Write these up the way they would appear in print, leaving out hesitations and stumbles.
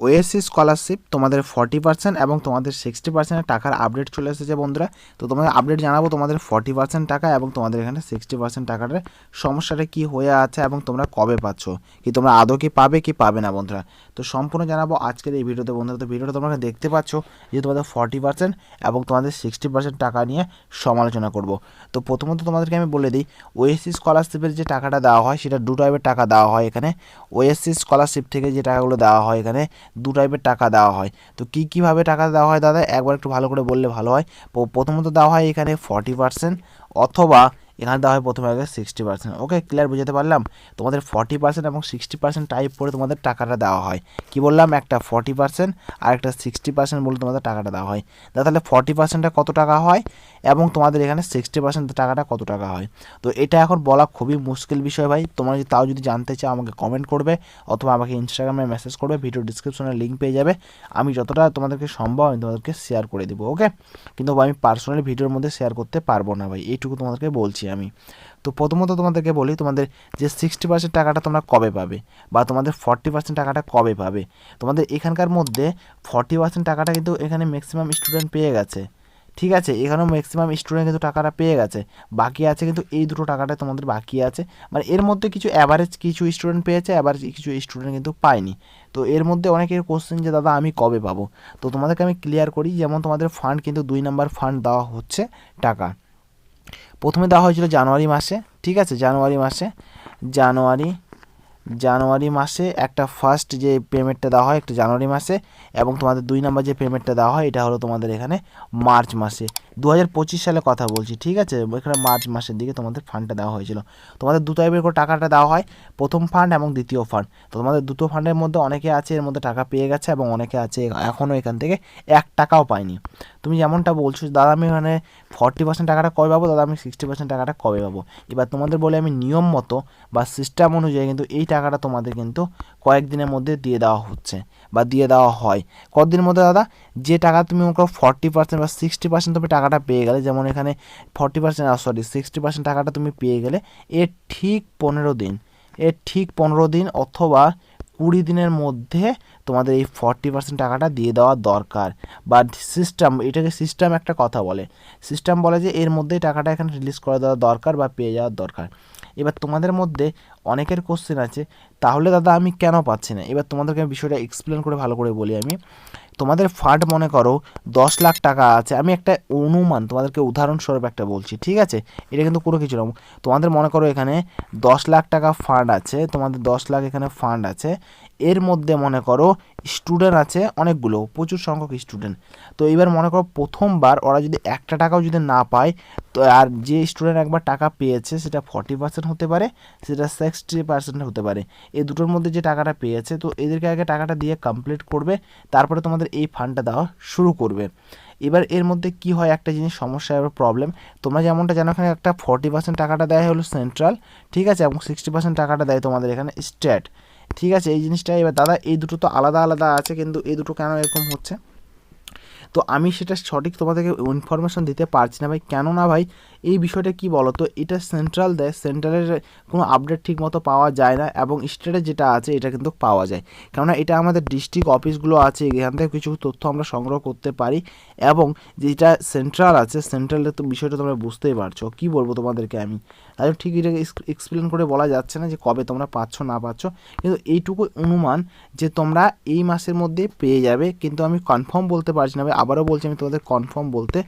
OSC scholarship তোমাদের 40% এবং তোমাদের 60% টাকার আপডেট চলে এসেছে বন্ধুরা। তো তোমাদের আপডেট জানাবো তোমাদের 40% টাকা এবং তোমাদের এখানে 60% টাকার সমস্যাটা কি হয়ে আছে এবং তোমরা কবে পাচ্ছ, কি তোমরা আদৌ কি পাবে কি পাবে না বন্ধুরা। তো সম্পূর্ণ জানাবো আজকের এই ভিডিওতে বন্ধুরা। তো ভিডিওটা তোমরা দেখতে পাচ্ছ যে তোমাদের 40% এবং তোমাদের 60% টাকা নিয়ে সমালোচনা করব। তো প্রথমত তোমাদেরকে আমি বলে দিই, ওএসসি স্কলারশিপের যে টাকাটা দেওয়া হয় সেটা দু টাইপের টাকা দেওয়া হয় এখানে। ওএসসি স্কলারশিপ থেকে যে টাকাগুলো দেওয়া হয় এখানে দু টাইপের টাকা দেওয়া হয়। তো কীভাবে টাকা দেওয়া হয় দাদা একবার একটু ভালো করে বললে ভালো হয়। প্রথমত দেওয়া হয় এখানে 40% অথবা এখানে দেওয়া হয় প্রথমে আগে 60%। ওকে, ক্লিয়ার বুঝাতে পারলাম? তোমাদের 40% এবং 60% টাইপ করে তোমাদের টাকাটা দেওয়া হয়। কি বললাম, একটা 40% আর একটা 60% বলে তোমাদের টাকাটা দেওয়া হয়। তাহলে 40%টা কত টাকা হয় এবং তোমাদের এখানে 60% টাকাটা কত টাকা হয়। তো এটা এখন বলা খুবই মুশকিল বিষয় ভাই। তোমরা যদি তাও যদি জানতে চাও আমাকে কমেন্ট করবে অথবা আমাকে ইনস্টাগ্রামে মেসেজ করবে, ভিডিও ডিসক্রিপশনে লিঙ্ক পেয়ে যাবে। আমি যতটা তোমাদেরকে সম্ভব আমি তোমাদেরকে শেয়ার করে দেবো। ওকে, কিন্তু আমি পার্সোনালি ভিডিওর মধ্যে শেয়ার করতে পারবো না ভাই, এইটুকু তোমাদেরকে বলছি আমি। তো প্রথমত তোমাদেরকে বলি, তোমাদের যে 60% টাকাটা তোমরা কবে পাবে বা তোমাদের 40% টাকাটা কবে পাবে। তোমাদের এখানকার মধ্যে 40% টাকাটা কিন্তু এখানে ম্যাক্সিমাম স্টুডেন্ট পেয়ে গেছে, ঠিক আছে। এখানেও ম্যাক্সিমাম স্টুডেন্ট কিন্তু টাকাটা পেয়ে গেছে। বাকি আছে কিন্তু এই দুটো টাকাটা তোমাদের বাকি আছে। মানে এর মধ্যে কিছু অ্যাভারেজ কিছু স্টুডেন্ট পেয়েছে, অ্যাভারেজ কিছু স্টুডেন্ট কিন্তু পায়নি। তো এর মধ্যে অনেকের কোশ্চেন যে দাদা আমি কবে পাবো। তো তোমাদেরকে আমি ক্লিয়ার করি, যেমন তোমাদের ফান্ড কিন্তু 2 নাম্বার ফান্ড দেওয়া হচ্ছে টাকা। প্রথমে দেওয়া হয়েছিল জানুয়ারি মাসে, ঠিক আছে। জানুয়ারি মাসে একটা ফার্স্ট যে পেমেন্টটা দেওয়া হয় একটা জানুয়ারি মাসে, এবং তোমাদের 2 নাম্বার যে পেমেন্টটা দেওয়া হয় এটা হলো তোমাদের এখানে মার্চ মাসে। 2025 সালে কথা বলছি, ঠিক আছে। এখানে মার্চ মাসের দিকে তোমাদের ফান্ডটা দেওয়া হয়েছিল। তোমাদের দু টাইপের করে টাকাটা দেওয়া হয়, প্রথম ফান্ড এবং দ্বিতীয় ফান্ড। তো তোমাদের দুটো ফান্ডের মধ্যে অনেকে আছে এর মধ্যে টাকা পেয়ে গেছে এবং অনেকে আছে এখনও এখান থেকে 1 টাকাও পায়নি। তুমি যেমনটা বলছো দাদা আমি এখানে 40% টাকাটা কবে পাবো, দাদা আমি 60% টাকাটা কবে পাবো। এবার তোমাদের বলে আমি নিয়ম মতো বা সিস্টেম অনুযায়ী কিন্তু এই টাকাটা তোমাদের কিন্তু কয়েকদিনের মধ্যে দিয়ে দেওয়া হচ্ছে বা দিয়ে দেওয়া হয়। কতদিনের মধ্যে দাদা, যে টাকা তুমি মনে করো 40% বা 60% তুমি টাকাটা পেয়ে গেলে, যেমন এখানে 60% টাকাটা তুমি পেয়ে গেলে এর ঠিক 15 দিন অথবা 20 দিনের মধ্যে তোমাদের এই 40% টাকাটা দিয়ে দেওয়া দরকার। বা সিস্টেম, এটাকে সিস্টেম একটা কথা বলে, সিস্টেম বলে যে এর মধ্যেই টাকাটা এখানে রিলিজ করে দেওয়া দরকার বা পেয়ে যাওয়ার দরকার। এবার তোমাদের মধ্যে অনেকের কোশ্চেন আছে, তাহলে দাদা আমি কেন পাচ্ছি না। এবার তোমাদেরকে বিষয়টা এক্সপ্লেন করে ভালো করে বলি আমি। তোমাদের ফান্ড মনে করো 10 লাখ টাকা আছে, আমি একটা অনুমান তোমাদেরকে উদাহরণস্বরূপ একটা বলছি, ঠিক আছে। এটা কিন্তু কোনো কিছু না। তোমাদের মনে করো এখানে 10 লাখ টাকা ফান্ড আছে, তোমাদের 10 লাখ এখানে ফান্ড আছে। এর মধ্যে মনে করো স্টুডেন্ট আছে অনেকগুলো, প্রচুর সংখ্যক স্টুডেন্ট। তো এবার মনে করো প্রথমবার ওরা যদি 1 টাকাও যদি না পায়, তো আর যে স্টুডেন্ট একবার টাকা পেয়েছে সেটা 40% হতে পারে, সেটা 60% হতে পারে। এই দুটোর মধ্যে যে টাকাটা পেয়েছে, তো এদেরকে আগে টাকাটা দিয়ে কমপ্লিট করবে, তারপরে তোমাদের এই ফান্ডটা দেওয়া শুরু করবে। এবার এর মধ্যে কি হয়, একটা জিনিস সমস্যা এবার প্রবলেম, তোমরা যেমনটা জানো এখানে একটা 40% টাকাটা দেয় হলো সেন্ট্রাল, ঠিক আছে, এবং 60% টাকাটা দেয় তোমাদের এখানে স্টেট, ঠিক আছে। এই জিনিসটা এবার দাদা এই দুটো তো আলাদা আলাদা আছে, কিন্তু এই দুটো কেন এরকম হচ্ছে, তো আমি সেটা সঠিক তোমাদেরকে ইনফরমেশন দিতে পারছি না ভাই। কেন না ভাই, এই বিষয়টা কি বলো তো, এটা সেন্ট্রাল দেয়, সেন্ট্রালের কোনো আপডেট ঠিক মতো পাওয়া যায় না, এবং স্টেটে যেটা আছে এটা কিন্তু পাওয়া যায়। কেননা এটা আমাদের ডিস্ট্রিক্ট অফিসগুলো আছে, এখান থেকে কিছু তথ্য আমরা সংগ্রহ করতে পারি। এবং যেটা সেন্ট্রাল আছে, সেন্ট্রালের তো বিষয়টা তোমরা বুঝতেই পারছো, কি বলবো তোমাদেরকে আমি। তাই ঠিক এটা এক্সপ্লেন করে বলা যাচ্ছে না যে কবে তোমরা পাচ্ছ না পাচ্ছ, কিন্তু এইটুকু অনুমান যে তোমরা এই মাসের মধ্যে পেয়ে যাবে। কিন্তু আমি কনফার্ম বলতে পারছি না ভাই, আবারও বলছি আমি তোমাদের কনফার্ম বলতে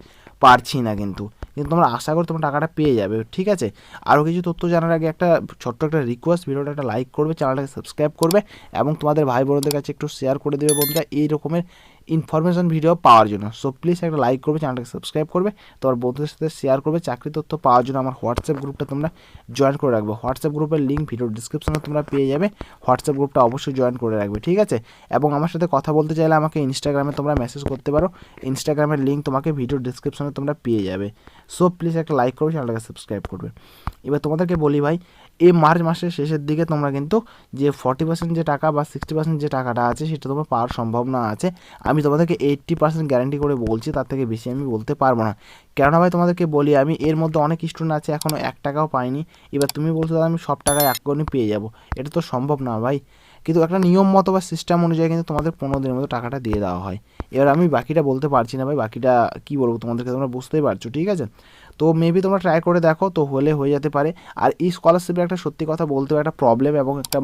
পারছি না, কিন্তু তোমরা আশা করি তোমরা টাকাটা পেয়ে যাবে, ঠিক আছে। আরও কিছু তথ্য জানার আগে একটা ছোট্ট একটা রিকোয়েস্ট, ভিডিওটা একটা লাইক করবে, চ্যানেলটাকে সাবস্ক্রাইব করবে এবং তোমাদের ভাই বোনদের কাছে একটু শেয়ার করে দেবে বন্ধুরা এই রকমের ইনফরমেশন ভিডিও পাওয়ার জন্য। সো প্লিজ একটা লাইক করবে, চ্যানেলটাকে সাবস্ক্রাইব করবে, তোমার বন্ধুদের সাথে শেয়ার করবে। চাকরি তথ্য পাওয়ার জন্য আমার হোয়াটসঅ্যাপ গ্রুপটা তোমরা জয়েন করে রাখবে। হোয়াটসঅ্যাপ গ্রুপের লিঙ্ক ভিডিও ডিসক্রিপশনে তোমরা পেয়ে যাবে। হোয়াটসঅ্যাপ গ্রুপটা অবশ্যই জয়েন করে রাখবে, ঠিক আছে। এবং আমার সাথে কথা বলতে চাইলে আমাকে ইনস্টাগ্রামে তোমরা মেসেজ করতে পারো, ইনস্টাগ্রামের লিঙ্ক তোমাকে ভিডিও ডিসক্রিপশনে তোমরা পেয়ে যাবে। সো প্লিজ একটা লাইক করবে, চ্যানেলটাকে সাবস্ক্রাইব করবে। এবার তোমাদেরকে বলি ভাই, এই মার্চ মাসের শেষের দিকে তোমরা কিন্তু যে 40% যে টাকা বা 60% যে টাকাটা আছে সেটা তোমার পাওয়ার সম্ভাবনা আছে। আমি তোমাদেরকে 80% গ্যারান্টি করে বলছি, তার থেকে বেশি আমি বলতে পারবো না। কেননা ভাই তোমাদেরকে বলি আমি, এর মধ্যে অনেক স্টুডেন্ট আছে এখনও 1 টাকাও পায়নি। এবার তুমি বলছো দাদা আমি সব টাকায় এখনই পেয়ে যাব, এটা তো সম্ভব না ভাই। কিন্তু একটা নিয়ম মতো বা সিস্টেম অনুযায়ী কিন্তু তোমাদের 15 দিনের মতো টাকাটা দিয়ে দেওয়া হয়। এবার আমি বাকিটা বলতে পারছি না ভাই, বাকিটা কী বলবো তোমাদেরকে, তোমরা বুঝতেই পারছো, ঠিক আছে। তো মেবি তোমরা ট্রাই করে দেখো, তো হলে হয়ে যেতে পারে। আর এই স্কলারশিপের একটা সত্যি কথা বলতে একটা প্রবলেম এবং একটা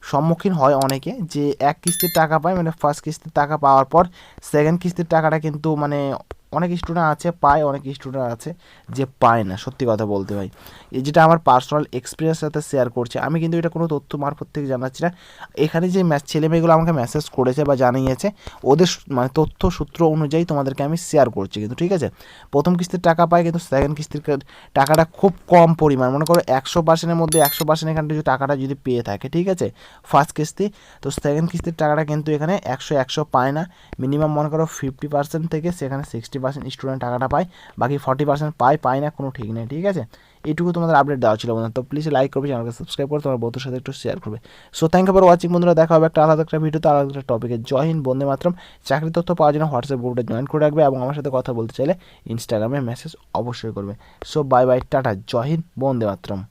সম্মুখীন হয় অনেকে, যে এক কিস্তির টাকা পায়, মানে ফার্স্ট কিস্তির টাকা পাওয়ার পর সেকেন্ড কিস্তির টাকাটা কিন্তু মানে অনেক স্টুডেন্ট আছে পায়, অনেক স্টুডেন্ট আছে যে পায় না, সত্যি কথা বলতে ভাই। এই যেটা আমার পার্সোনাল এক্সপিরিয়েন্স সাথে শেয়ার করছে, আমি কিন্তু এটা কোনো তথ্য মারফত থেকে জানাচ্ছি না। এখানে যে ছেলেমেয়েগুলো আমাকে মেসেজ করেছে বা জানিয়েছে, ওদের মানে তথ্য সূত্র অনুযায়ী তোমাদেরকে আমি শেয়ার করছি কিন্তু, ঠিক আছে। প্রথম কিস্তির টাকা পায়, কিন্তু সেকেন্ড কিস্তির টাকাটা খুব কম পরিমাণ, মনে করো 100%-এর মধ্যে 100% এখানে যদি টাকাটা যদি পেয়ে থাকে, ঠিক আছে, ফার্স্ট কিস্তি, তো সেকেন্ড কিস্তির টাকাটা কিন্তু এখানে 100 পায় না। মিনিমাম মনে করো 50% থেকে সেখানে 60% স্টুডেন্ট টাকাটা পায়, বাকি 40% পায় না, কোনো ঠিক নেই, ঠিক আছে। এইটুকু তোমাদের আপডেট দেওয়া ছিল বন্ধুরা। তো প্লিজ লাইক করবে, চ্যানেলকে সাবস্ক্রাইব করে তোমার বন্ধুর সাথে একটু শেয়ার করবে। So thank you for watching বন্ধুরা, দেখা হবে একটা আলাদা একটা ভিডিওতে, আলাদা একটা টপিকে। জয় হিন্দ, বন্দে মাতরম। চাকরির তথ্য পাওয়ার জন্য হোয়াটসঅ্যাপ গ্রুপটা জয়েন করে রাখবে, এবং আমার সাথে কথা বলতে চাইলে ইনস্টাগ্রামে মেসেজ অবশ্যই করবে। সো বাই বাই, টাটা, জয় হিন্দ, বন্দে মাতরম।